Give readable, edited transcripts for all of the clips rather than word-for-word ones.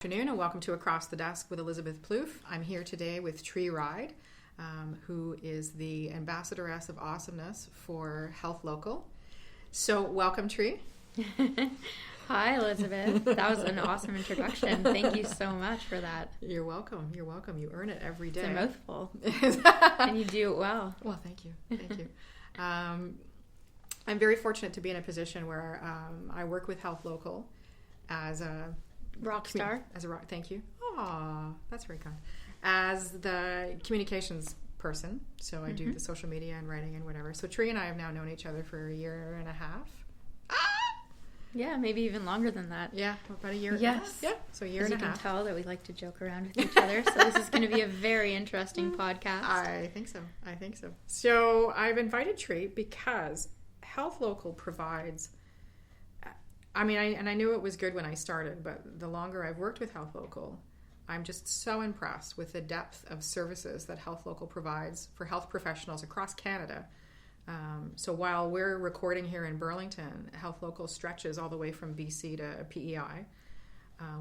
Afternoon and welcome to Across the Desk with Elizabeth Plouffe. I'm here today with Tree Ryde, who is the Ambassadoress of Awesomeness for Health Local. So welcome, Tree. Hi, Elizabeth. That was an awesome introduction. Thank you so much for that. You're welcome. You're welcome. You earn it every day. It's a mouthful. And you do it well. Well, thank you. Thank you. I'm very fortunate to be in a position where I work with Health Local as a rock star. Thank you. Aw, that's very kind. As the communications person, so I do the social media and writing and whatever. So Tree and I have now known each other for a year and a half. Yeah, maybe even longer than that. Yeah, about a year. Yes. Yeah, so a year and a half. You can tell that we like to joke around with each other, so this is going to be a very interesting podcast. I think so. So I've invited Tree because Health Local provides... I knew it was good when I started, but the longer I've worked with Health Local, I'm just so impressed with the depth of services that Health Local provides for health professionals across Canada. So while we're recording here in Burlington, Health Local stretches all the way from BC to PEI,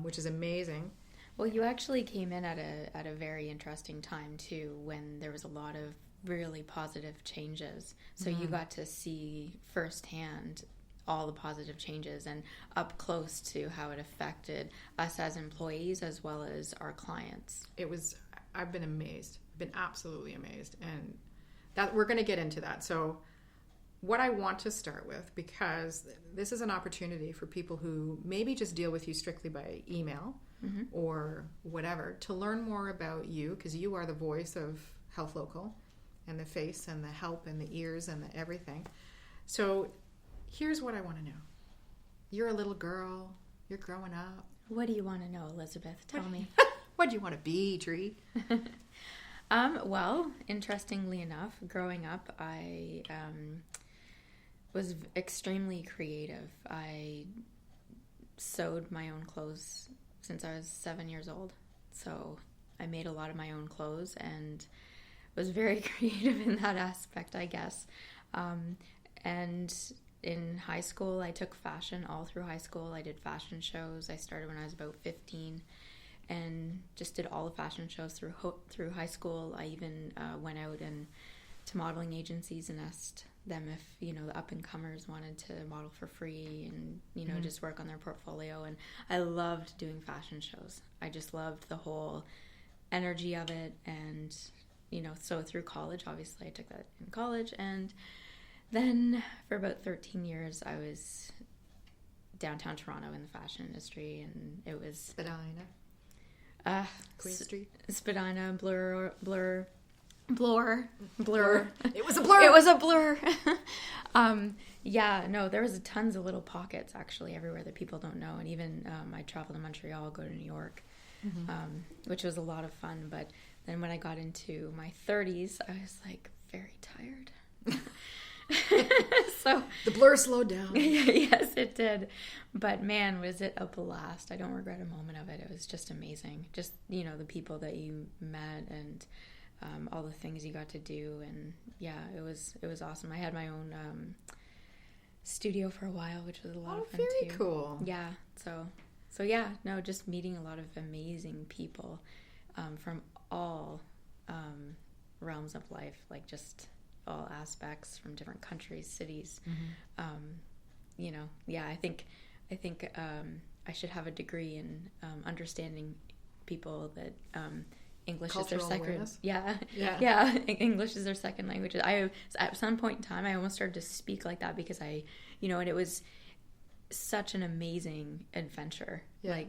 which is amazing. Well, you actually came in at a very interesting time too, when there was a lot of really positive changes. So you got to see firsthand all the positive changes and up close to how it affected us as employees as well as our clients. I've been amazed, been absolutely amazed. And that we're going to get into that. So what I want to start with, because this is an opportunity for people who maybe just deal with you strictly by email or whatever, to learn more about you, because you are the voice of Health Local and the face and the help and the ears and the everything. So here's what I want to know. You're a little girl. You're growing up. What do you want to know, Elizabeth? Tell me. What do you want to be, Tree? Well, interestingly enough, growing up, I was extremely creative. I sewed my own clothes since I was 7 years old. So I made a lot of my own clothes and was very creative in that aspect, I guess. And in high school, I took fashion all through high school. I did fashion shows. I started when I was about 15 and just did all the fashion shows through high school. I even went out and to modeling agencies and asked them if, the up-and-comers wanted to model for free and, just work on their portfolio. And I loved doing fashion shows. I just loved the whole energy of it. And, so through college, obviously I took that in college, and then for about 13 years, I was downtown Toronto in the fashion industry, and it was... Spadina? Queen Street? Spadina, Blur. It was a blur! It was a blur! There was tons of little pockets, actually, everywhere that people don't know, and even I traveled to Montreal, go to New York, which was a lot of fun, but then when I got into my 30s, I was, very tired. So the blur slowed down. Yes, it did. But man, was it a blast. I don't regret a moment of it. It was just amazing. Just, the people that you met and all the things you got to do. And yeah, it was awesome. I had my own studio for a while, which was a lot of fun too. Very cool. Yeah. So just meeting a lot of amazing people from all realms of life, just all aspects from different countries, cities. I think I should have a degree in understanding people that English Cultural is their second. awareness? Yeah. English is their second language. At some point in time, I almost started to speak like that because and it was such an amazing adventure. Yeah.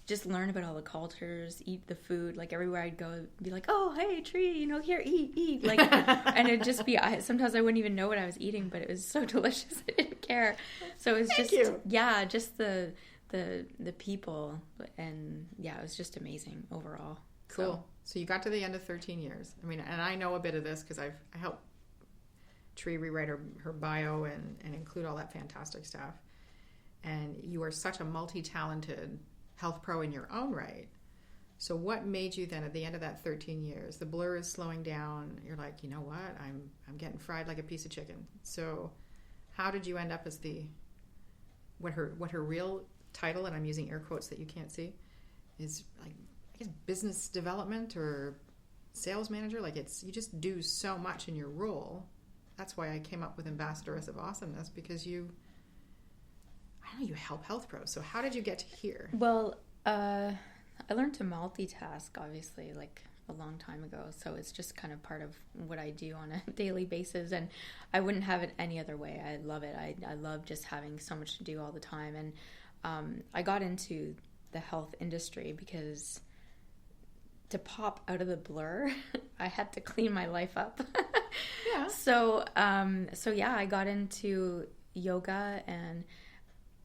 Just learn about all the cultures, eat the food. Everywhere I'd go, it'd be oh, hey, Tree, here, eat. And it'd just be, sometimes I wouldn't even know what I was eating, but it was so delicious, I didn't care. So it was just the people, and it was just amazing overall. Cool. So you got to the end of 13 years. And I know a bit of this because I helped Tree rewrite her bio and include all that fantastic stuff. And you are such a multi-talented health pro in your own right. So what made you then, at the end of that 13 years, the blur is slowing down, you're like, you know what, I'm getting fried like a piece of chicken. So how did you end up as what her real title, and I'm using air quotes that you can't see, is like, I guess, business development or sales manager. Like, it's, you just do so much in your role. That's why I came up with Ambassadoress of Awesomeness, because you help health pros. So how did you get to here? Well, I learned to multitask, obviously, like a long time ago. So it's just kind of part of what I do on a daily basis. And I wouldn't have it any other way. I love it. I love just having so much to do all the time. And I got into the health industry because to pop out of the blur, I had to clean my life up. Yeah. So yeah, I got into yoga, and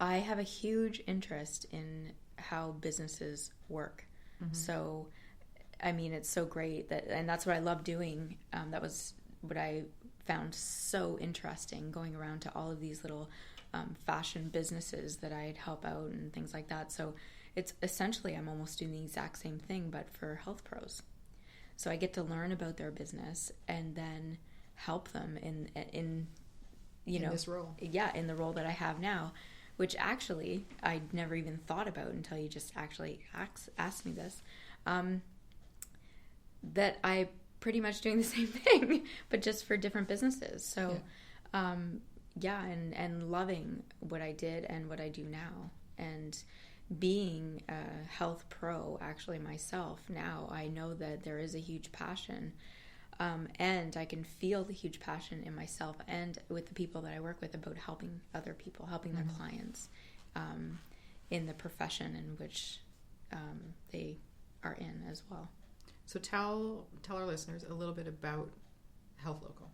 I have a huge interest in how businesses work. Mm-hmm. So, I mean, it's so great and that's what I love doing. That was what I found so interesting, going around to all of these little fashion businesses that I'd help out and things like that. So it's essentially, I'm almost doing the exact same thing, but for health pros. So I get to learn about their business and then help them in this role. Yeah, in the role that I have now, which actually I'd never even thought about until you just actually asked me this. That I pretty much doing the same thing, but just for different businesses. So, and loving what I did and what I do now, and being a health pro actually myself now, I know that there is a huge passion, and I can feel the huge passion in myself and with the people that I work with about helping other people, helping their clients in the profession in which they are in as well. So tell our listeners a little bit about Health Local.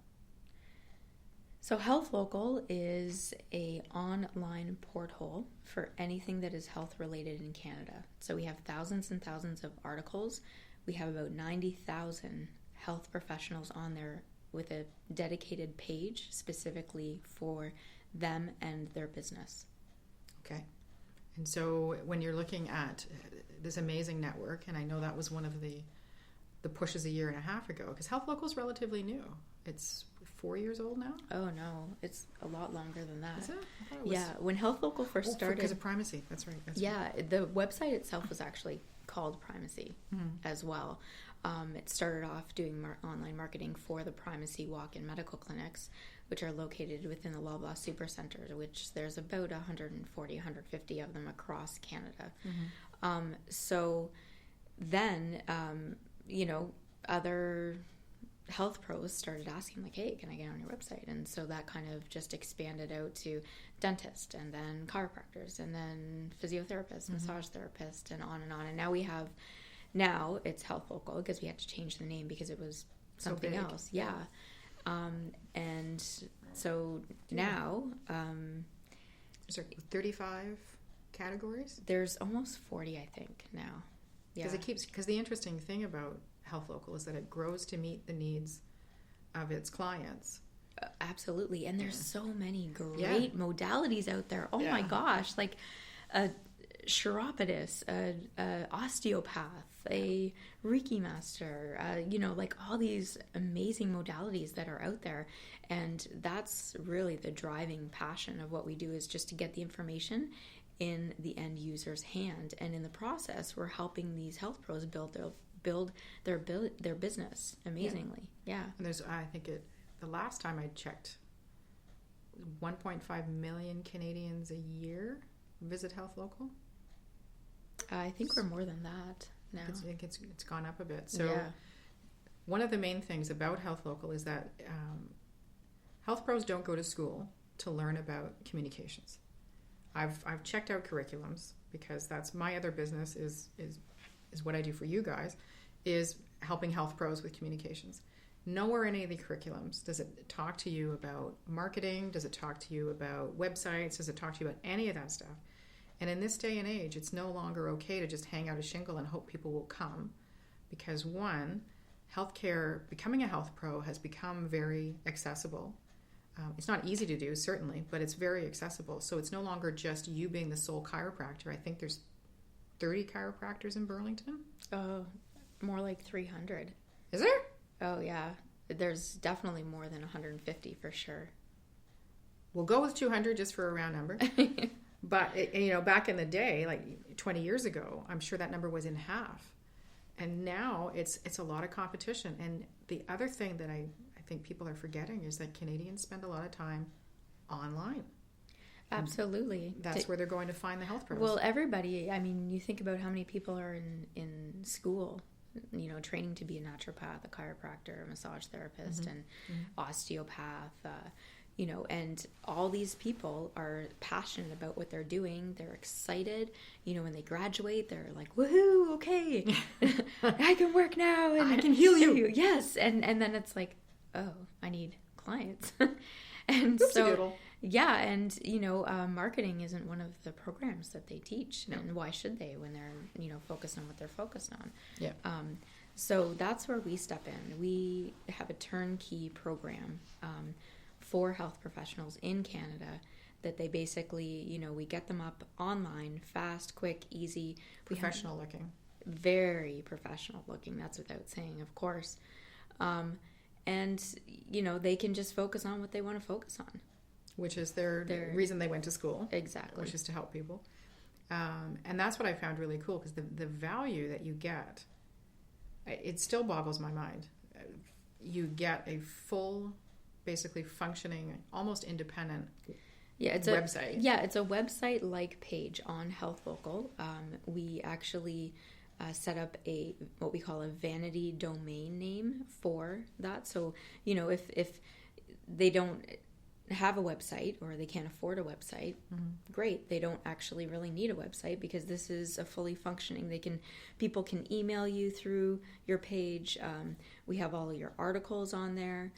So Health Local is a online porthole for anything that is health related in Canada. So we have thousands and thousands of articles. We have about 90,000 health professionals on there with a dedicated page specifically for them and their business. Okay. And so when you're looking at this amazing network, and I know that was one of the pushes a year and a half ago, because Health Local is relatively new. It's 4 years old now? Oh, no. It's a lot longer than that. Is it? Yeah. When Health Local first started... because of primacy. That's right. Right. The website itself was actually called Primacy as well. It started off doing online marketing for the Primacy walk-in medical clinics, which are located within the Loblaw Supercenter, which there's about 140, 150 of them across Canada. Mm-hmm. So then... other health pros started asking, like, hey, can I get on your website? And so that kind of just expanded out to dentists, and then chiropractors, and then physiotherapists, massage therapists, and on. And now it's Health Local, because we had to change the name because it was something else. Yeah. And so now... Is there 35 categories? There's almost 40, I think, now. Because the interesting thing about Health Local is that it grows to meet the needs of its clients. Absolutely. And there's so many great modalities out there. Oh my gosh, like a chiropodist, a osteopath, a Reiki master, like all these amazing modalities that are out there. And that's really the driving passion of what we do, is just to get the information in the end user's hand, and in the process we're helping these health pros build their business amazingly. And there's, I think the last time I checked, 1.5 million Canadians a year visit Health Local. I think we're more than that now. It's gone up a bit. So one of the main things about Health Local is that health pros don't go to school to learn about communications. I've checked out curriculums, because that's my other business is what I do for you guys, is helping health pros with communications. Nowhere in any of the curriculums does it talk to you about marketing, does it talk to you about websites, does it talk to you about any of that stuff. And in this day and age, it's no longer okay to just hang out a shingle and hope people will come, because one, healthcare, becoming a health pro has become very accessible. It's not easy to do, certainly, but it's very accessible. So it's no longer just you being the sole chiropractor. I think there's 30 chiropractors in Burlington. Oh, more like 300. Is there? Oh, yeah. There's definitely more than 150 for sure. We'll go with 200 just for a round number. But, back in the day, like 20 years ago, I'm sure that number was in half. And now it's a lot of competition. And the other thing that I think people are forgetting is that Canadians spend a lot of time online. Absolutely. That's where they're going to find the health pros. Well, everybody, I mean, you think about how many people are in school, training to be a naturopath, a chiropractor, a massage therapist, and osteopath, and all these people are passionate about what they're doing. They're excited. When they graduate, they're like, woohoo, okay, I can work now. And I can heal you. Yes. And then it's like, oh, I need clients. And Oopsie so, doodle. yeah. And, marketing isn't one of the programs that they teach. No. And why should they when they're, focused on what they're focused on? Yeah. So that's where we step in. We have a turnkey program, for health professionals in Canada that they basically, we get them up online, fast, quick, easy. Professional looking. Very professional looking, that's without saying, of course. And, they can just focus on what they want to focus on. Which is their reason they went to school. Exactly. Which is to help people. And that's what I found really cool, because the value that you get, it still boggles my mind. You get a full, basically functioning, almost independent website. It's a website-like page on Health Local. We actually set up what we call a vanity domain name for that. So, if they don't have a website or they can't afford a website, great. They don't actually really need a website, because this is a fully functioning. People can email you through your page. We have all of your articles on there.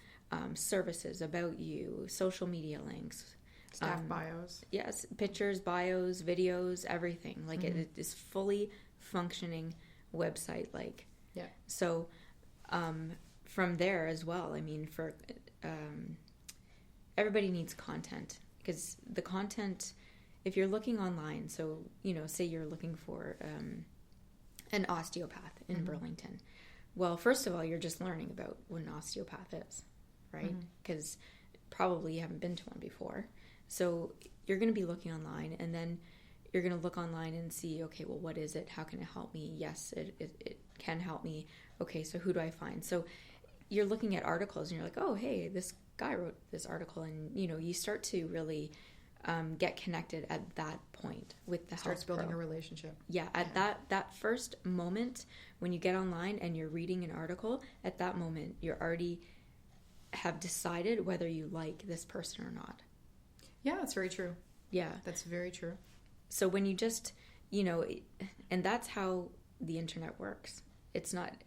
Services about you, social media links, staff bios. Yes, pictures, bios, videos, everything. Like it is fully functioning website. Like, yeah. So, from there as well. I mean, for everybody needs content, because the content, if you're looking online, so say you're looking for an osteopath in Burlington. Well, first of all, you're just learning about what an osteopath is. Right? Because probably you haven't been to one before. So you're going to be looking online, and then you're going to look online and see, okay, well, what is it? How can it help me? Yes, it can help me. Okay, so who do I find? So you're looking at articles, and you're like, oh, hey, this guy wrote this article. And, you start to really get connected at that point with the health pro. Starts building a relationship. Yeah, at that first moment when you get online and you're reading an article, at that moment, you're already have decided whether you like this person or not. Yeah, that's very true. Yeah. That's very true. So when you just, and that's how the internet works.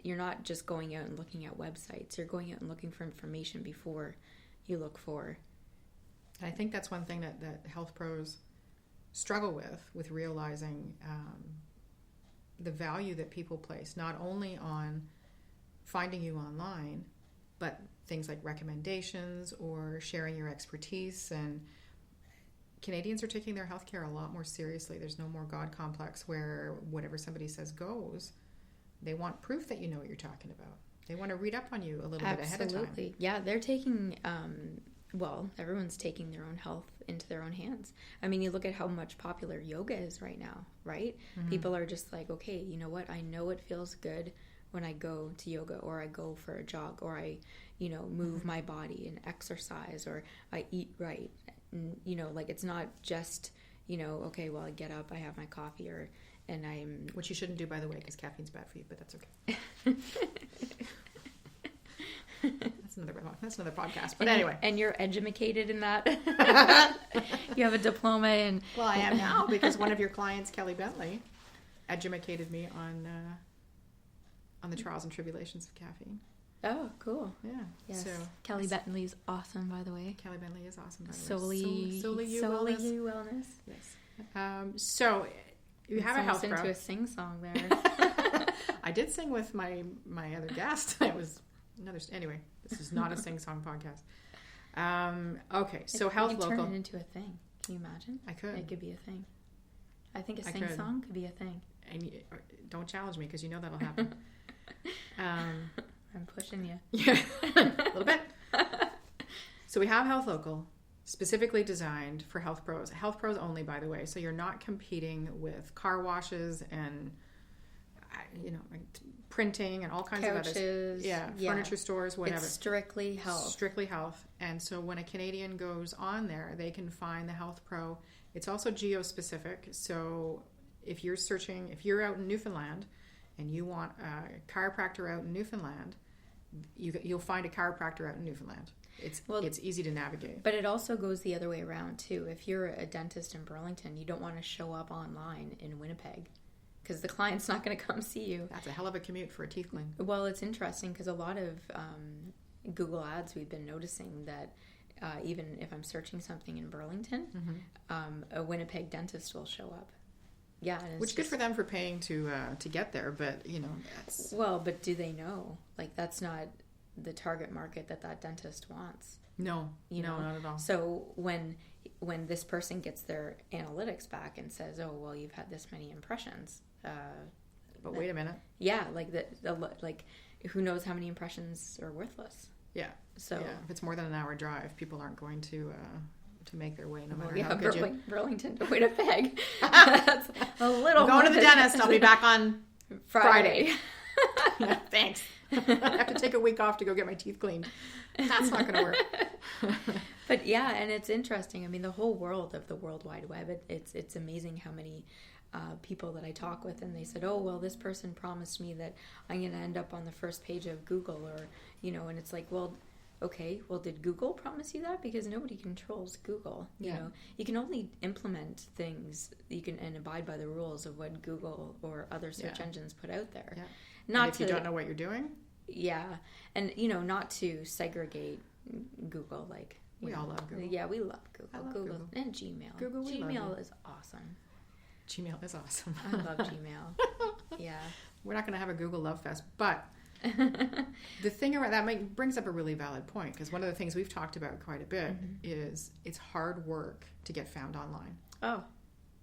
You're not just going out and looking at websites. You're going out and looking for information before you look for. And I think that's one thing that health pros struggle with realizing the value that people place, not only on finding you online, but things like recommendations or sharing your expertise. And Canadians are taking their healthcare a lot more seriously. There's no more God complex where whatever somebody says goes. They want proof that you know what you're talking about. They want to read up on you a little bit ahead of time. Absolutely. Yeah, they're taking, everyone's taking their own health into their own hands. I mean, you look at how much popular yoga is right now, right? People are just like, okay, you know what? I know it feels good when I go to yoga, or I go for a jog, or I, move my body and exercise, or I eat right. And, like, it's not just, okay, well, I get up, I have my coffee, and I'm... Which you shouldn't do, by the way, because caffeine's bad for you, but that's okay. That's another podcast, but anyway. And you're educated in that? You have a diploma in... Well, I am now, because one of your clients, Kelly Bentley, educated me on the trials and tribulations of caffeine. Oh, cool. Yeah. Yes. So, Kelly Bentley's awesome, by the way. Kelly Bentley is awesome, by the way. Solely You Wellness. Yes. So you have a health pro. Into a sing-song there. I did sing with my other guest. It was anyway, this is not a sing-song podcast. Okay, so Health Local. You turn it into a thing. Can you imagine? I could. It could be a thing. I think a sing-song could be a thing. And don't challenge me, because you know that'll happen. I'm pushing you. Yeah, a little bit. So we have Health Local. specifically designed for health pros. Health pros only, by the way. So you're not competing with car washes and, like printing and all kinds of other, furniture stores, whatever. It's strictly health. Strictly health. And so when a Canadian goes on there, they can find the health pro. It's also geo-specific. So if you're out in Newfoundland and you want a chiropractor out in Newfoundland, you'll find a chiropractor out in Newfoundland. It's easy to navigate. But it also goes the other way around too. If you're a dentist in Burlington, you don't want to show up online in Winnipeg because the client's not going to come see you. That's a hell of a commute for a teeth clean. Well, it's interesting because a lot of Google ads, we've been noticing that even if I'm searching something in Burlington, a Winnipeg dentist will show up. Yeah, which is good for them for paying to get there, but that's... Well, but do they know? Like, that's not the target market that dentist wants. No, not at all. So when this person gets their analytics back and says, "Oh, well, you've had this many impressions," but wait a minute. Yeah, like who knows how many impressions are worthless? Yeah. So if it's more than an hour drive, people aren't going to make their way, no matter how good you... Burlington to Winnipeg. That's a little... I'm going to the dentist. I'll be back on Friday. Yeah, thanks. I have to take a week off to go get my teeth cleaned. That's not going to work. But yeah, and it's interesting. I mean, the whole world of the World Wide Web, it's amazing how many people that I talk with, and they said, "Oh, well, this person promised me that I'm going to end up on the first page of Google," or, and it's like, well... Okay, well, did Google promise you that? Because nobody controls Google. You know, you can only implement things and abide by the rules of what Google or other search engines put out there. Yeah. Not if you don't know what you're doing. Yeah, and not to segregate Google. Like we all love Google. Yeah, we love Google. I love Google and Gmail. Gmail is awesome. Gmail is awesome. I love Gmail. Yeah, we're not going to have a Google love fest, but. The thing around that brings up a really valid point, because one of the things we've talked about quite a bit is it's hard work to get found online. Oh,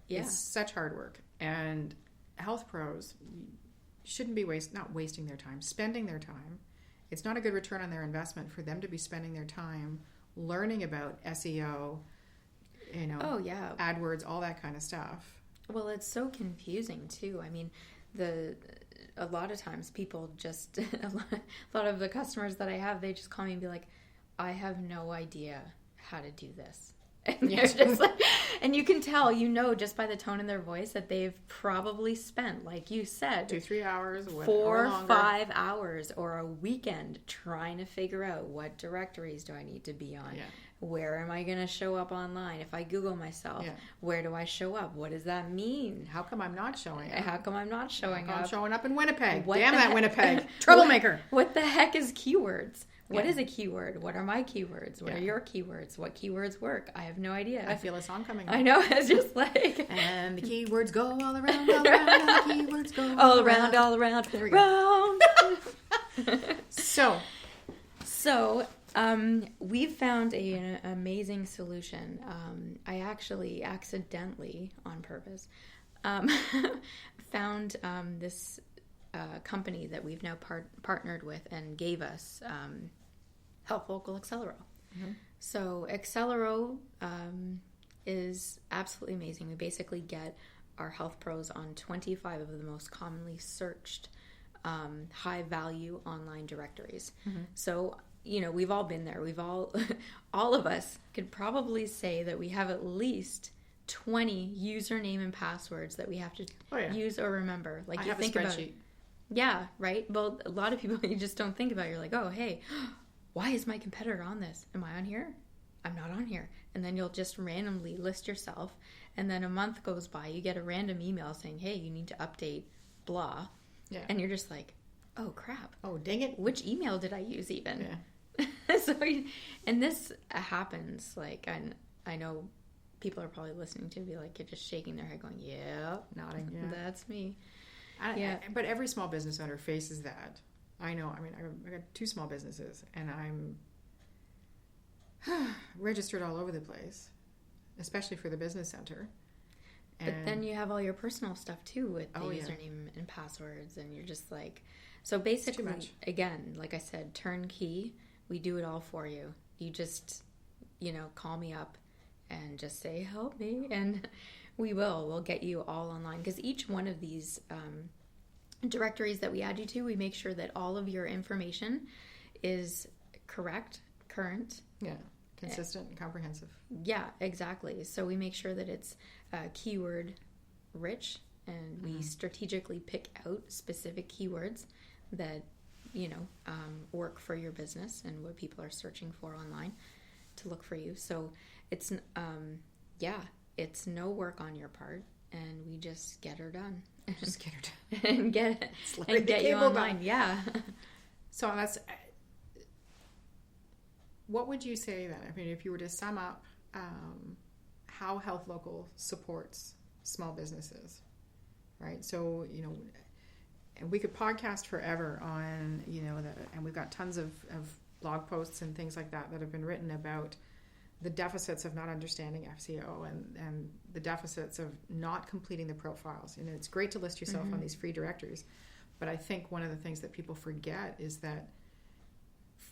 yeah. It's such hard work. And health pros shouldn't be not wasting their time, spending their time. It's not a good return on their investment for them to be spending their time learning about SEO, AdWords, all that kind of stuff. Well, it's so confusing too. I mean, a lot of times people just, a lot of the customers that I have, they just call me and be like, "I have no idea how to do this." And they're just like, and you can tell, just by the tone in their voice that they've probably spent, like you said, 2-3 hours, 4 or 5 hours or a weekend trying to figure out what directories do I need to be on. Yeah. Where am I going to show up online? If I Google myself, where do I show up? What does that mean? How come I'm not showing up? How come I'm not showing up? I'm showing up in Winnipeg. Damn that Winnipeg. Troublemaker. What the heck is keywords? What is a keyword? What are my keywords? What are your keywords? What keywords work? I have no idea. I feel a song coming. I know. It's just like... And the keywords go all around, all around. The keywords go all around, all around. There we go. So, we've found an amazing solution. I actually accidentally, on purpose, found this company that we've now partnered with and gave us Health Local Accelero. Mm-hmm. So Accelero is absolutely amazing. We basically get our health pros on 25 of the most commonly searched high value online directories. Mm-hmm. So we've all been there. We've all of us could probably say that we have at least 20 username and passwords that we have to use or remember. Like, you think about it. Yeah, right? Well, a lot of people, you just don't think about it. You're like, oh, hey, why is my competitor on this? Am I on here? I'm not on here. And then you'll just randomly list yourself. And then a month goes by, you get a random email saying, hey, you need to update blah. Yeah. And you're just like, oh, crap. Oh, dang it. Which email did I use even? Yeah. And this happens. Like, I know people are probably listening to be like, you're just shaking their head going, yeah, nodding. Yeah. That's me. But every small business owner faces that. I know. I mean, I got 2 small businesses, and I'm registered all over the place, especially for the business center. But then you have all your personal stuff too with the username and passwords, and you're just like, so basically, again, like I said, turnkey. We do it all for you. You just call me up and just say, help me. And we'll get you all online. Because each one of these directories that we add you to, we make sure that all of your information is correct, current. Yeah. Consistent and comprehensive. Yeah, exactly. So we make sure that it's keyword rich, and we strategically pick out specific keywords that, work for your business and what people are searching for online to look for you. So it's, it's no work on your part, and we just get her done. Just get her done. and get you online. Done. Yeah. So that's... What would you say then? I mean, if you were to sum up how Health Local supports small businesses, right? So, and we could podcast forever on, and we've got tons of blog posts and things like that have been written about the deficits of not understanding FCO and the deficits of not completing the profiles. It's great to list yourself on these free directories, but I think one of the things that people forget is that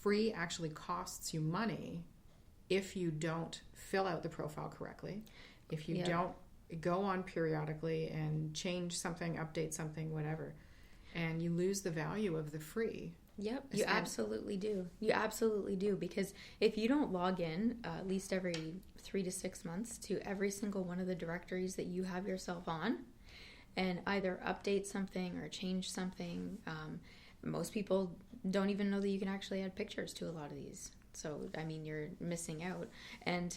free actually costs you money if you don't fill out the profile correctly, if you don't go on periodically and change something, update something, whatever, and you lose the value of the free. Yep, you absolutely do. You absolutely do, because if you don't log in at least every 3 to 6 months to every single one of the directories that you have yourself on and either update something or change something, most people don't even know that you can actually add pictures to a lot of these. So, I mean, you're missing out. And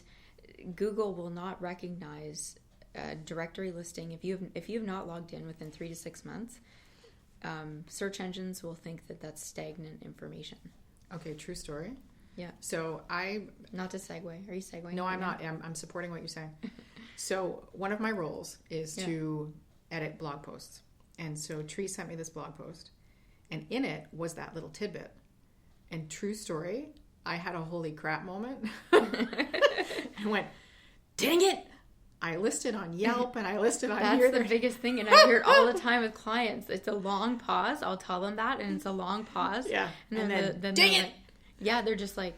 Google will not recognize a directory listing if you have not logged in within 3 to 6 months. Search engines will think that that's stagnant information. Okay, true story. Yeah. So not to segue. Are you segueing? No, I'm not. I'm supporting what you're saying. So one of my roles is to edit blog posts. And so Tree sent me this blog post. And in it was that little tidbit. And true story, I had a holy crap moment. I went, dang it! I listed on Yelp and I listed on here. That's the biggest thing, and I hear it all the time with clients. It's a long pause. I'll tell them that, and it's a long pause. Yeah. And then dang it! Like, they're just like,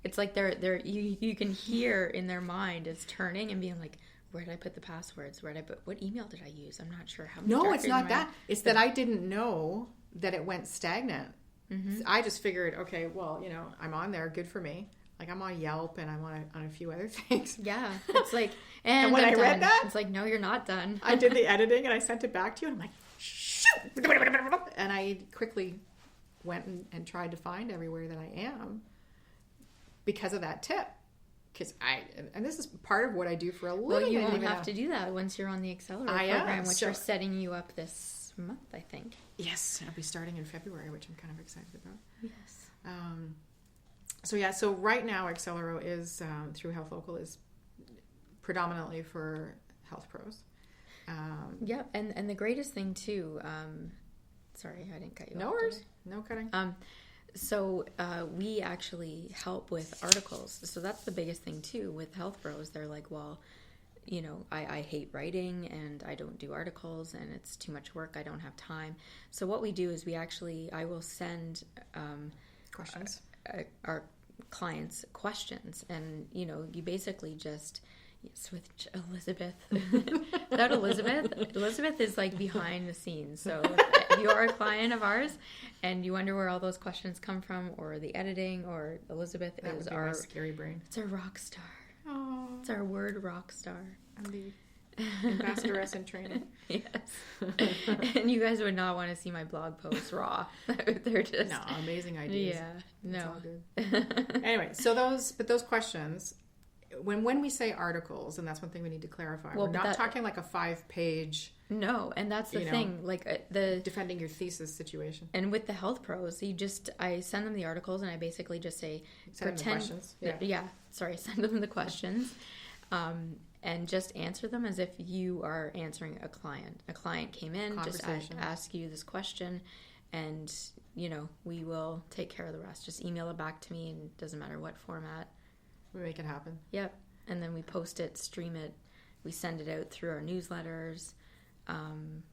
it's like you can hear in their mind it's turning and being like, where did I put the passwords? What email did I use? I'm not sure how many. No, it's not that. It's that I didn't know that it went stagnant. I just figured, okay, well, I'm on there, good for me. Like, I'm on Yelp and I'm on a few other things. Yeah, it's like, and when I read that, it's like, no, you're not done. I did the editing and I sent it back to you and I'm like, shoot! And I quickly went and tried to find everywhere that I am because of that tip. Because and this is part of what I do for a living. Well, you won't have to do that once you're on the Accelerator program, which are setting you up this month, I think. Yes, I'll be starting in February, which I'm kind of excited about. Yes. So right now, Accelero is, through Health Local, is predominantly for health pros. And the greatest thing, too, sorry, I didn't cut you off. No worries. No cutting. So we actually help with articles. So that's the biggest thing, too, with health pros. They're like, well, I hate writing and I don't do articles and it's too much work. I don't have time. So what we do is I will send questions. Our clients questions, and you basically just switch Elizabeth. Without Elizabeth is like behind the scenes. So if you are a client of ours and you wonder where all those questions come from, or the editing, or Elizabeth that is our scary brain. It's our rock star. Oh, it's our word rock star. I'm the ambassadoress in training. Yes. And you guys would not want to see my blog posts raw. They're just amazing ideas. Yeah. It's No. all good. Anyway, so those questions, when we say articles, and that's one thing we need to clarify. We're not talking like a 5-page. No, and that's the thing. Like the defending your thesis situation. And with the health pros, I send them the articles, and I basically just say, send them the questions. Send them the questions. And just answer them as if you are answering a client. A client came in, just ask you this question, and we will take care of the rest. Just email it back to me, and it doesn't matter what format. We make it happen. Yep. And then we post it, stream it, we send it out through our newsletters,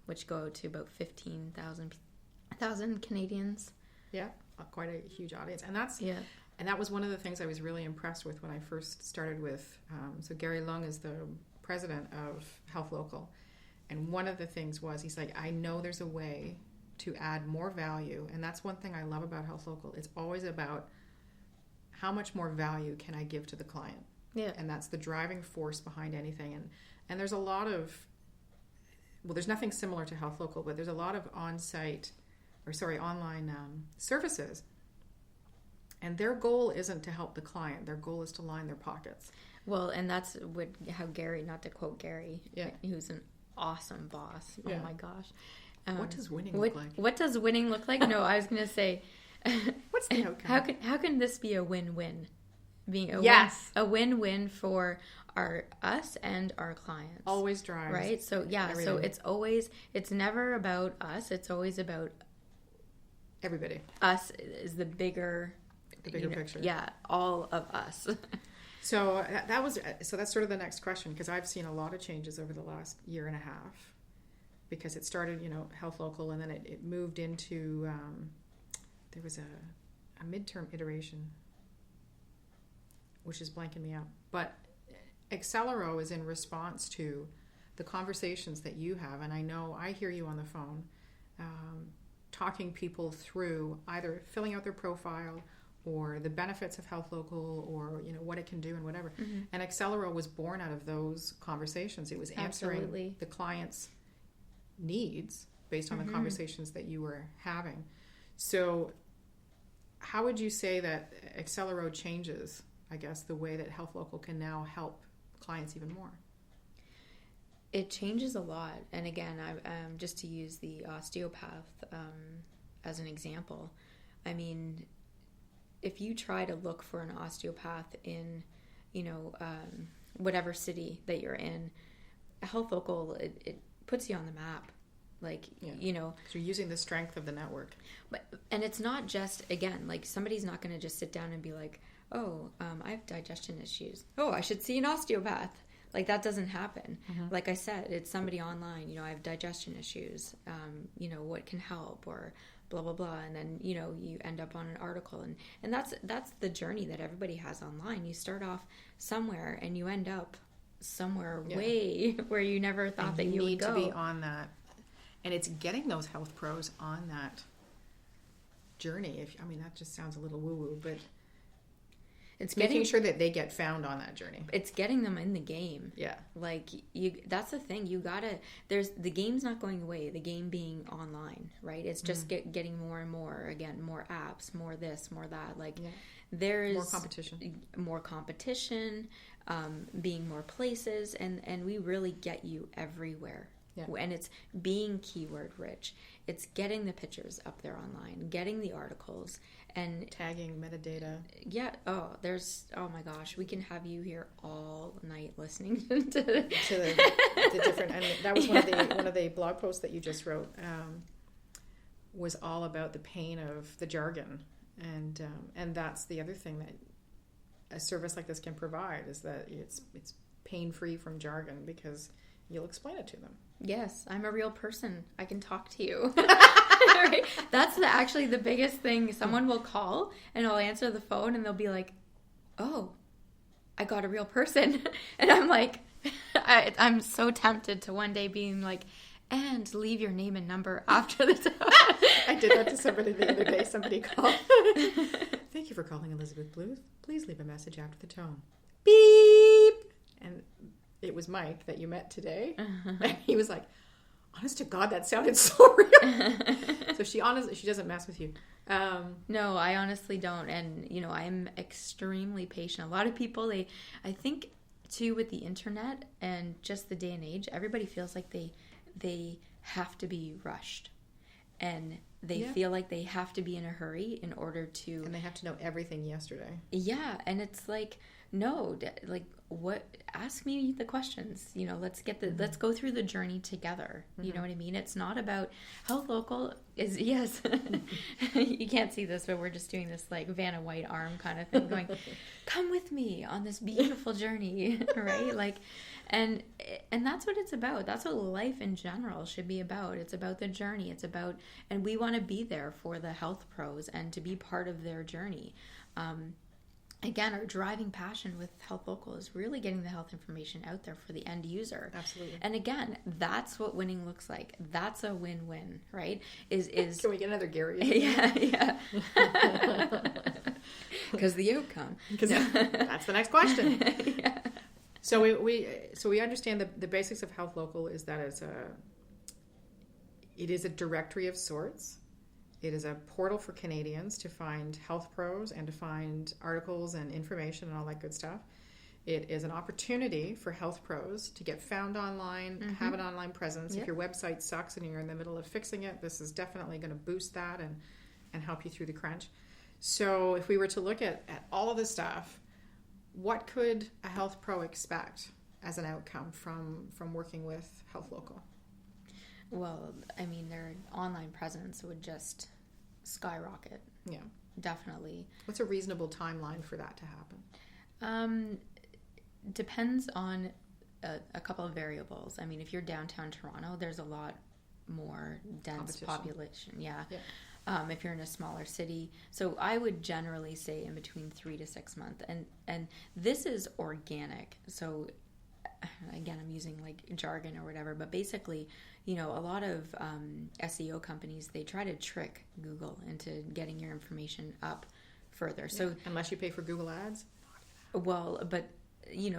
which go to about 15,000 Canadians. Yeah, quite a huge audience, and And that was one of the things I was really impressed with when I first started with, so Gary Lung is the president of Health Local. And one of the things was, he's like, I know there's a way to add more value. And that's one thing I love about Health Local. It's always about how much more value can I give to the client? Yeah. And that's the driving force behind anything. And there's a lot of, well, there's nothing similar to Health Local, but there's a lot of online services. And their goal isn't to help the client. Their goal is to line their pockets. Well, and that's how Gary, not to quote Gary, yeah, who's an awesome boss. Yeah. Oh my gosh. What does winning look like? What does winning look like? No, I was going to say, what's the outcome? How can this be a win-win? Being a win-win for us and our clients. Always drives. Right? So yeah, everything. so it's never about us. It's always about everybody. Us is the bigger picture. Yeah, all of us. So that's sort of the next question, because I've seen a lot of changes over the last year and a half, because it started, Health Local, and then it moved into, there was a midterm iteration, which is blanking me out. But Accelero is in response to the conversations that you have, and I know I hear you on the phone, talking people through either filling out their profile or the benefits of Health Local, or what it can do and whatever. Mm-hmm. And Accelero was born out of those conversations. It was answering the client's needs based on the conversations that you were having. So how would you say that Accelero changes, I guess, the way that Health Local can now help clients even more? It changes a lot. And again, just to use the osteopath as an example, I mean, if you try to look for an osteopath in, whatever city that you're in, Health Local, it puts you on the map. Like, So you're using the strength of the network. And it's not just, again, like somebody's not going to just sit down and be like, oh, I have digestion issues. Oh, I should see an osteopath. Like, that doesn't happen. Mm-hmm. Like I said, it's somebody online, I have digestion issues, what can help, or blah, blah, blah. And then, you end up on an article. And that's the journey that everybody has online. You start off somewhere and you end up somewhere way where you never thought that you would go. You need to be on that. And it's getting those health pros on that journey. That just sounds a little woo-woo, but it's making sure that they get found on that journey. It's getting them in the game. Yeah. Like, that's the thing. The game's not going away. The game being online, right? It's just getting more and more, again, more apps, more this, more that. Like, there's more competition, being more places, and we really get you everywhere. Yeah. And it's being keyword rich. It's getting the pictures up there online, getting the articles, and tagging metadata. Yeah. Oh my gosh, we can have you here all night listening to the different. And that was one of the blog posts that you just wrote. Was all about the pain of the jargon, and that's the other thing that a service like this can provide, is that it's pain free from jargon, because you'll explain it to them. Yes, I'm a real person. I can talk to you. Right? That's actually the biggest thing. Someone will call and I'll answer the phone and they'll be like, oh, I got a real person. And I'm like, I'm so tempted to one day being like, and leave your name and number after the tone. I did that to somebody the other day. Somebody called. Thank you for calling Elizabeth Blues. Please leave a message after the tone. Beep. And it was Mike that you met today. Uh-huh. And he was like, honest to God, that sounded so real. So she doesn't mess with you. No, I honestly don't. And, I'm extremely patient. A lot of people, I think too, with the internet and just the day and age, everybody feels like they have to be rushed. And they feel like they have to be in a hurry in order to... And they have to know everything yesterday. Yeah, and it's like, no, like, what? Ask me the questions. Let's go through the journey together. Mm-hmm. You know what I mean? It's not about... Health Local is... Yes. You can't see this, but we're just doing this, like, Vanna White arm kind of thing, going, come with me on this beautiful journey, right? Like... And that's what it's about. That's what life in general should be about. It's about the journey. It's about, and we want to be there for the health pros and to be part of their journey. again, our driving passion with Health Local is really getting the health information out there for the end user. Absolutely. And again, that's what winning looks like. That's a win-win, right? Is Can we get another Gary? Yeah. Because the outcome. Because that's the next question. Yeah. So we understand the basics of Health Local is that it is a directory of sorts. It is a portal for Canadians to find health pros and to find articles and information and all that good stuff. It is an opportunity for health pros to get found online, have an online presence. If your website sucks and you're in the middle of fixing it, this is definitely going to boost that and help you through the crunch. So if we were to look at all of this stuff, what could a health pro expect as an outcome from working with Health Local? Well, I mean, their online presence would just skyrocket. Yeah. Definitely. What's a reasonable timeline for that to happen? Depends on a couple of variables. I mean, if you're downtown Toronto, there's a lot more dense population. Yeah. If you're in a smaller city. So I would generally say in between 3 to 6 months. And this is organic. So again, I'm using like jargon or whatever, but basically, a lot of SEO companies, they try to trick Google into getting your information up further. So unless you pay for Google Ads? Well, but,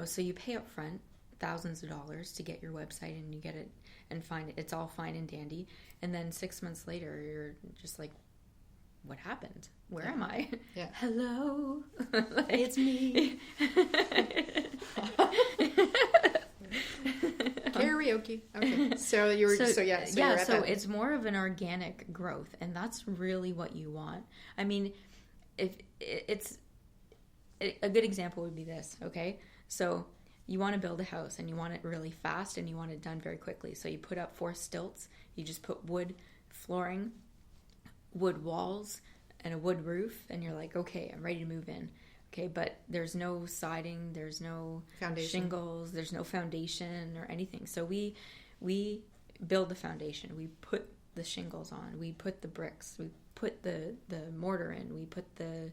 so you pay up front thousands of dollars to get your website and you get it and find it. It's all fine and dandy. And then 6 months later, you're just like, what happened? Where am I? Yeah. Hello? It's me. Karaoke. Okay. So it's more of an organic growth, and that's really what you want. I mean, if it's a good example would be this, okay? So you want to build a house and you want it really fast and you want it done very quickly. So you put up 4 stilts, you just put wood flooring, wood walls, and a wood roof, and you're like, okay, I'm ready to move in. Okay, but there's no siding, there's no shingles, there's no foundation or anything. So we build the foundation. We put the shingles on. We put the bricks. We put the mortar in. We put the,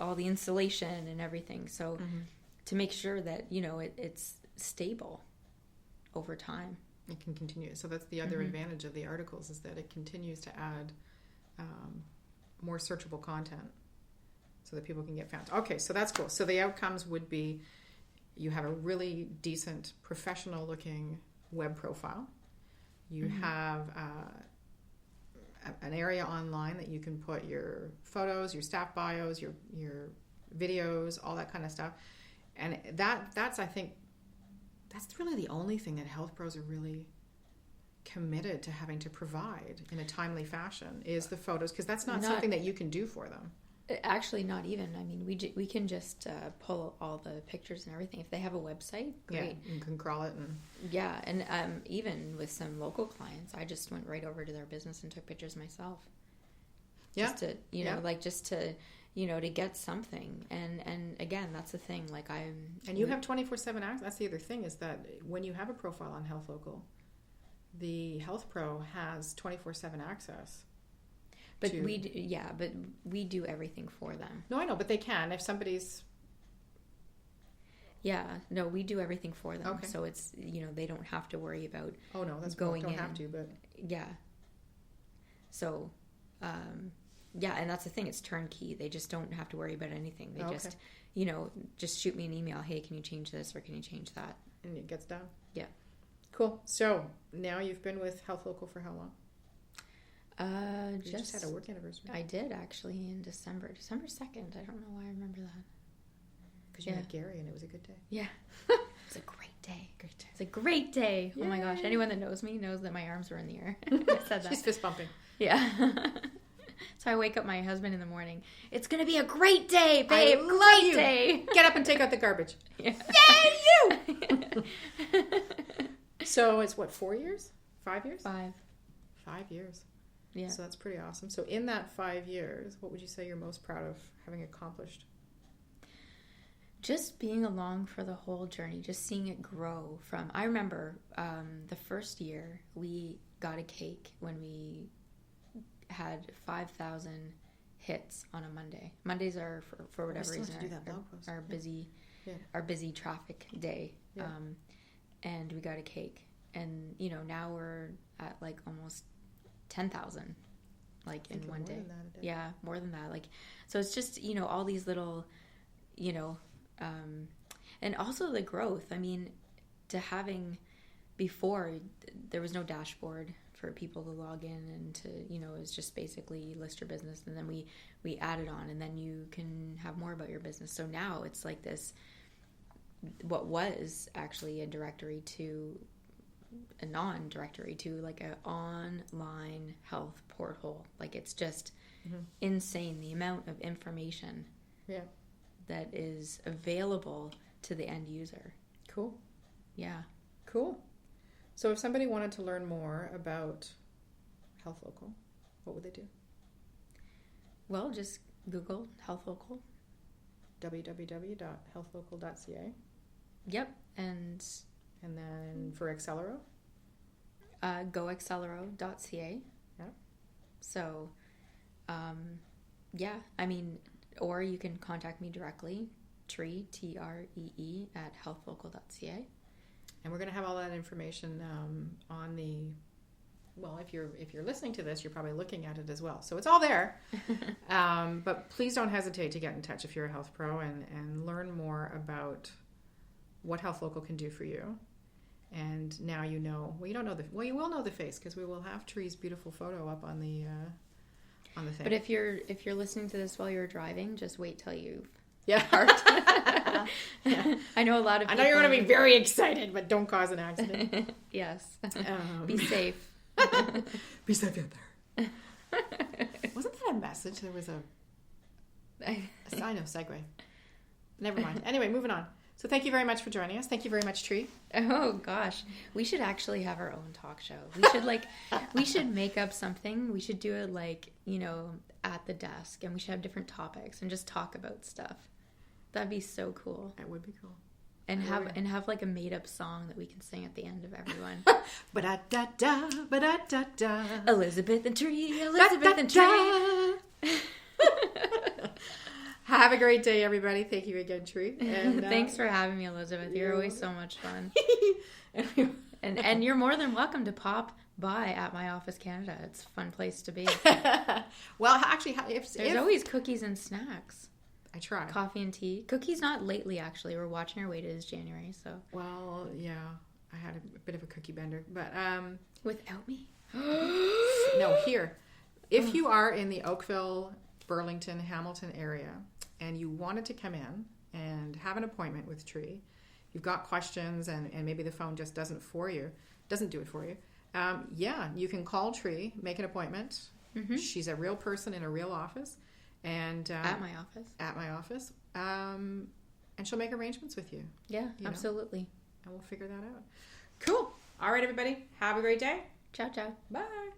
all the insulation and everything. So to make sure that, it's stable over time. It can continue. So that's the other advantage of the articles is that it continues to add more searchable content so that people can get found. Okay, so that's cool. So the outcomes would be you have a really decent, professional-looking web profile. You have an area online that you can put your photos, your staff bios, your videos, all that kind of stuff. And that's I think, that's really the only thing that health pros are really committed to having to provide in a timely fashion is the photos, because that's not something that you can do for them. Actually, not even. I mean, we can just pull all the pictures and everything. If they have a website, great. Yeah, you can crawl it. And even with some local clients, I just went right over to their business and took pictures myself. Yeah. Just to, to get something. And again, that's the thing. Like And you have 24/7 access. That's the other thing is that when you have a profile on Health Local, the Health Pro has 24/7 access. But we do everything for them. No, I know, but they can if somebody's. Yeah, no, we do everything for them. Okay. So it's they don't have to worry about. Oh no, that's going don't in. Have to, but yeah. So, and that's the thing. It's turnkey. They just don't have to worry about anything. They just, just shoot me an email. Hey, can you change this or can you change that? And it gets done. Yeah. Cool. So now you've been with Health Local for how long? You just had a work anniversary. I did actually in December 2nd. I don't know why I remember that. Because you met Gary and it was a good day. Yeah. It's a great day. Great day. It's a great day. Yay. Oh my gosh. Anyone that knows me knows that my arms were in the air. I said that. She's fist bumping. Yeah. So I wake up my husband in the morning. It's going to be a great day, babe. Great day. Get up and take out the garbage. Yeah. Yay, you! So it's what, 4 years? 5 years? 5. 5 years. Yeah. So that's pretty awesome. So in that 5 years, what would you say you're most proud of having accomplished? Just being along for the whole journey, just seeing it grow from, I remember the first year we got a cake when we had 5,000 hits on a Monday. Mondays are for whatever reason our busy traffic day. Yeah. And we got a cake, and now we're at like almost 10,000 like in one day. Yeah, more than that. Like, so it's just all these little and also the growth. I mean, to having before there was no dashboard for people to log in and to it was just basically list your business, and then we added on, and then you can have more about your business. So now it's like this, what was actually a directory to a non-directory to like an online health portal. Like, it's just insane the amount of information that is available to the end user. Cool. Yeah. Cool. So if somebody wanted to learn more about Health Local, what would they do? Well, just Google Health Local. www.healthlocal.ca. Yep. And then for Accelero? goaccelero.ca. Yeah. So, yeah, I mean, or you can contact me directly, Tree, Tree, at healthlocal.ca. And we're going to have all that information on the, well, if you're listening to this, you're probably looking at it as well. So it's all there. But please don't hesitate to get in touch if you're a health pro and learn more about what Health Local can do for you. And now you know, well, you don't know you will know the face, because we will have Tree's beautiful photo up on the thing. But if you're listening to this while you're driving, just wait till you've Yeah. I know a lot of people. I know you're going to be very excited, but don't cause an accident. Yes. Be safe. Be safe out there. Wasn't that a message? There was I know, segue. Never mind. Anyway, moving on. So thank you very much for joining us. Thank you very much, Tree. Oh, gosh. We should actually have our own talk show. We should make up something. We should do it at the desk, and we should have different topics and just talk about stuff. That'd be so cool. That would be cool. And have like a made up song that we can sing at the end of everyone. Ba-da-da-da, ba-da-da-da. Elizabeth and Tree, Elizabeth and Tree. Have a great day, everybody. Thank you again, Tree. And thanks for having me, Elizabeth. You're always so much fun. and you're more than welcome to pop by at my office, Canada. It's a fun place to be. Well, actually, there's always cookies and snacks. I try. Coffee and tea. Cookies not lately, actually. We're watching our way to this January, so. Well, yeah. I had a bit of a cookie bender, but without me? No, here. If you are in the Oakville, Burlington, Hamilton area, and you wanted to come in and have an appointment with Tree, you've got questions, and maybe the phone just doesn't do it for you. You can call Tree, make an appointment. Mm-hmm. She's a real person in a real office. And at my office. And she'll make arrangements with you. Yeah, absolutely. And we'll figure that out. Cool. All right, everybody. Have a great day. Ciao, ciao. Bye.